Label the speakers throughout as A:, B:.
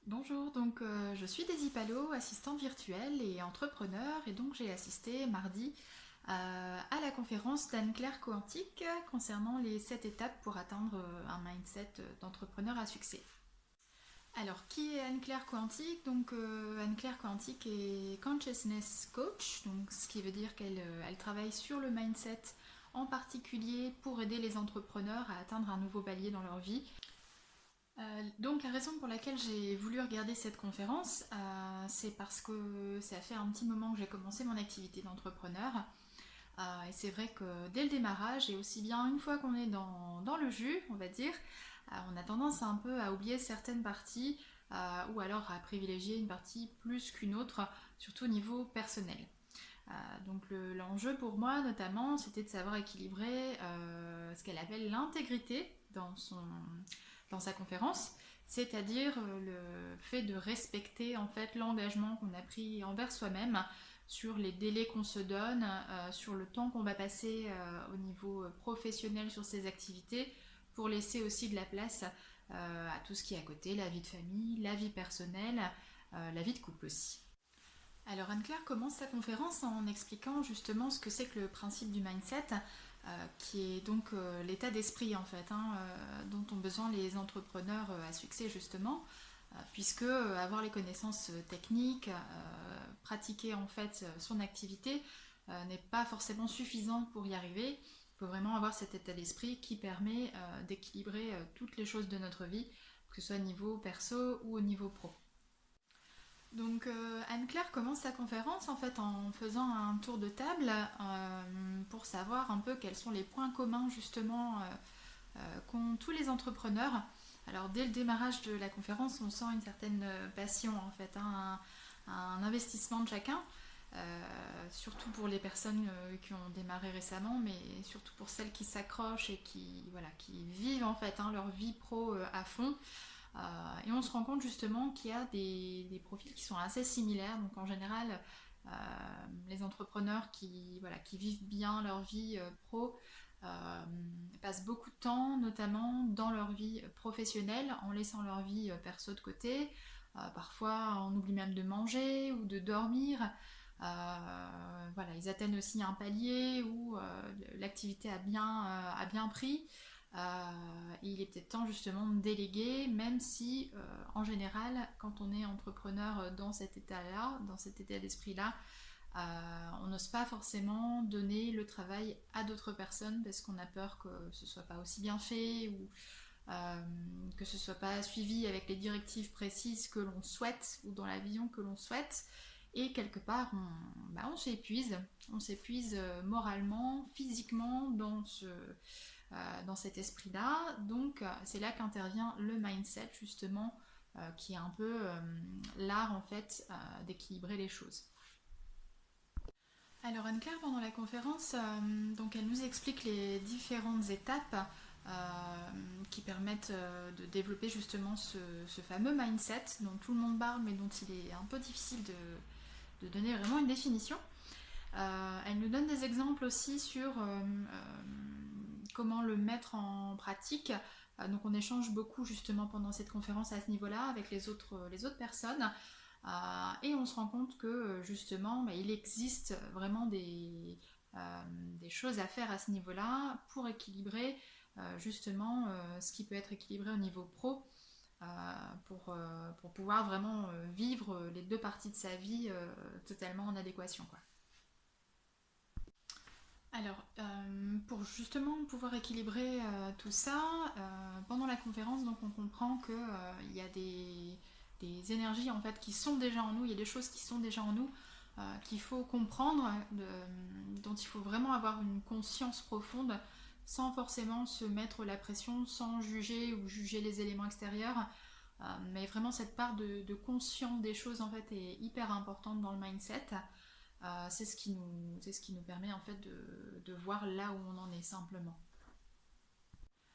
A: Bonjour, je suis Daisy Palot, assistante virtuelle et entrepreneur, et donc j'ai assisté mardi à la conférence d'Anne-Claire Coantic concernant les 7 étapes pour atteindre un mindset d'entrepreneur à succès. Alors, qui est Anne-Claire Coantic? Anne-Claire Coantic est Consciousness Coach, donc ce qui veut dire qu'elle travaille sur le mindset en particulier pour aider les entrepreneurs à atteindre un nouveau palier dans leur vie. Donc la raison pour laquelle j'ai voulu regarder cette conférence, c'est parce que ça fait un petit moment que j'ai commencé mon activité d'entrepreneur. Et c'est vrai que dès le démarrage, et aussi bien une fois qu'on est dans le jus, on va dire, on a tendance un peu à oublier certaines parties, ou alors à privilégier une partie plus qu'une autre, surtout au niveau personnel. L'enjeu pour moi notamment, c'était de savoir équilibrer ce qu'elle appelle l'intégrité dans sa conférence, c'est-à-dire le fait de respecter en fait l'engagement qu'on a pris envers soi-même sur les délais qu'on se donne, sur le temps qu'on va passer au niveau professionnel sur ses activités, pour laisser aussi de la place à tout ce qui est à côté, la vie de famille, la vie personnelle, la vie de couple aussi. Alors Anne-Claire commence sa conférence en expliquant justement ce que c'est que le principe du mindset, qui est donc l'état d'esprit en fait, dont ont besoin les entrepreneurs à succès justement, puisque avoir les connaissances techniques, pratiquer en fait son activité n'est pas forcément suffisant pour y arriver. Il faut vraiment avoir cet état d'esprit qui permet d'équilibrer toutes les choses de notre vie, que ce soit au niveau perso ou au niveau pro. Anne-Claire commence sa conférence en fait en faisant un tour de table pour savoir un peu quels sont les points communs justement qu'ont tous les entrepreneurs. Alors dès le démarrage de la conférence, on sent une certaine passion en fait, un investissement de chacun, surtout pour les personnes qui ont démarré récemment, mais surtout pour celles qui s'accrochent et qui vivent en fait leur vie pro à fond. Et on se rend compte justement qu'il y a des profils qui sont assez similaires. Donc en général, euh, les entrepreneurs qui vivent bien leur vie pro passent beaucoup de temps, notamment dans leur vie professionnelle, en laissant leur vie perso de côté. Parfois, on oublie même de manger ou de dormir. Ils atteignent aussi un palier où l'activité a bien pris. Et il est peut-être temps justement de déléguer, même si en général, quand on est entrepreneur dans cet état-là, dans cet état d'esprit-là, on n'ose pas forcément donner le travail à d'autres personnes parce qu'on a peur que ce soit pas aussi bien fait ou que ce soit pas suivi avec les directives précises que l'on souhaite ou dans la vision que l'on souhaite. Et quelque part, on s'épuise moralement, physiquement dans cet esprit-là. Donc c'est là qu'intervient le mindset justement, qui est un peu l'art en fait d'équilibrer les choses. Alors Anne-Claire, pendant la conférence, elle nous explique les différentes étapes qui permettent de développer justement ce fameux mindset dont tout le monde parle mais dont il est un peu difficile de donner vraiment une définition. Elle nous donne des exemples aussi sur comment le mettre en pratique. On échange beaucoup justement pendant cette conférence à ce niveau-là avec les autres personnes. Et on se rend compte que justement il existe vraiment des choses à faire à ce niveau-là pour équilibrer justement ce qui peut être équilibré au niveau pro, pour pouvoir vraiment vivre les deux parties de sa vie totalement en adéquation, quoi. Alors, pour justement pouvoir équilibrer tout ça, pendant la conférence, on comprend que il y a des énergies en fait qui sont déjà en nous, il y a des choses qui sont déjà en nous, qu'il faut comprendre, dont il faut vraiment avoir une conscience profonde, sans forcément se mettre la pression, sans juger ou juger les éléments extérieurs. Mais vraiment cette part de conscience des choses en fait est hyper importante dans le mindset. C'est ce qui nous permet en fait de voir là où on en est simplement.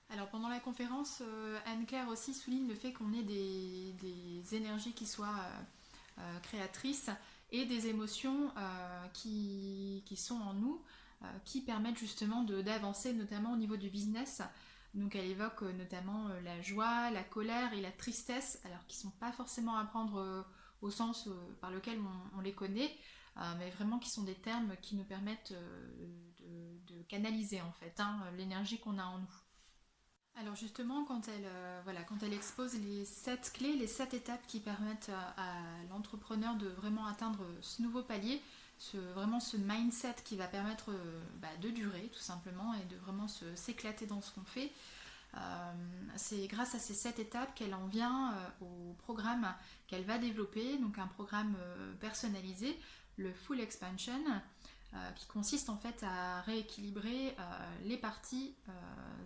A: Alors pendant la conférence, Anne-Claire aussi souligne le fait qu'on ait des énergies qui soient créatrices et des émotions qui sont en nous, qui permettent justement d'avancer, notamment au niveau du business. Donc elle évoque notamment la joie, la colère et la tristesse, alors qui ne sont pas forcément à prendre au sens par lequel on les connaît, mais vraiment qui sont des termes qui nous permettent de canaliser en fait hein, l'énergie qu'on a en nous. Alors justement, quand elle expose les 7 clés, les 7 étapes qui permettent à l'entrepreneur de vraiment atteindre ce nouveau palier, vraiment ce mindset qui va permettre de durer tout simplement et de vraiment s'éclater dans ce qu'on fait, c'est grâce à ces 7 étapes qu'elle en vient au programme qu'elle va développer, donc un programme personnalisé, le Full Expansion, qui consiste en fait à rééquilibrer les parties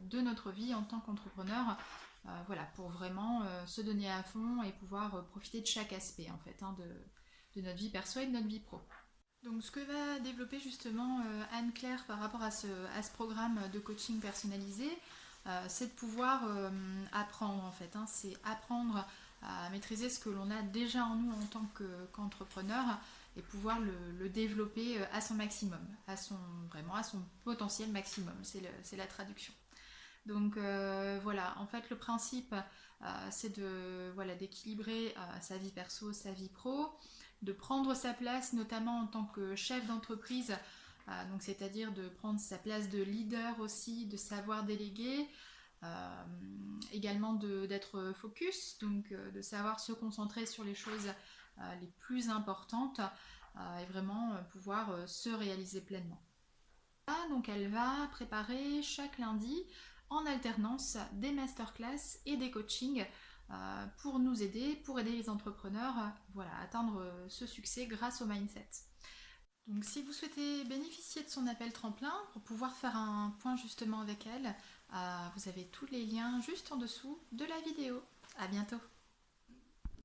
A: de notre vie en tant qu'entrepreneur, voilà, pour vraiment se donner à fond et pouvoir profiter de chaque aspect en fait hein, de notre vie perso et de notre vie pro. Donc ce que va développer justement Anne-Claire par rapport à ce programme de coaching personnalisé, c'est de pouvoir apprendre en fait, hein, c'est apprendre à maîtriser ce que l'on a déjà en nous en tant qu'entrepreneur et pouvoir le développer à son maximum, vraiment à son potentiel maximum, c'est la traduction. Donc voilà, en fait le principe c'est d'équilibrer sa vie perso, sa vie pro, de prendre sa place notamment en tant que chef d'entreprise, donc c'est-à-dire de prendre sa place de leader aussi, de savoir déléguer, également d'être focus, donc de savoir se concentrer sur les choses les plus importantes et vraiment pouvoir se réaliser pleinement. Donc elle va préparer chaque lundi en alternance des masterclass et des coachings pour nous aider, pour aider les entrepreneurs à atteindre ce succès grâce au mindset. Donc si vous souhaitez bénéficier de son appel tremplin pour pouvoir faire un point justement avec elle, vous avez tous les liens juste en dessous de la vidéo. À bientôt.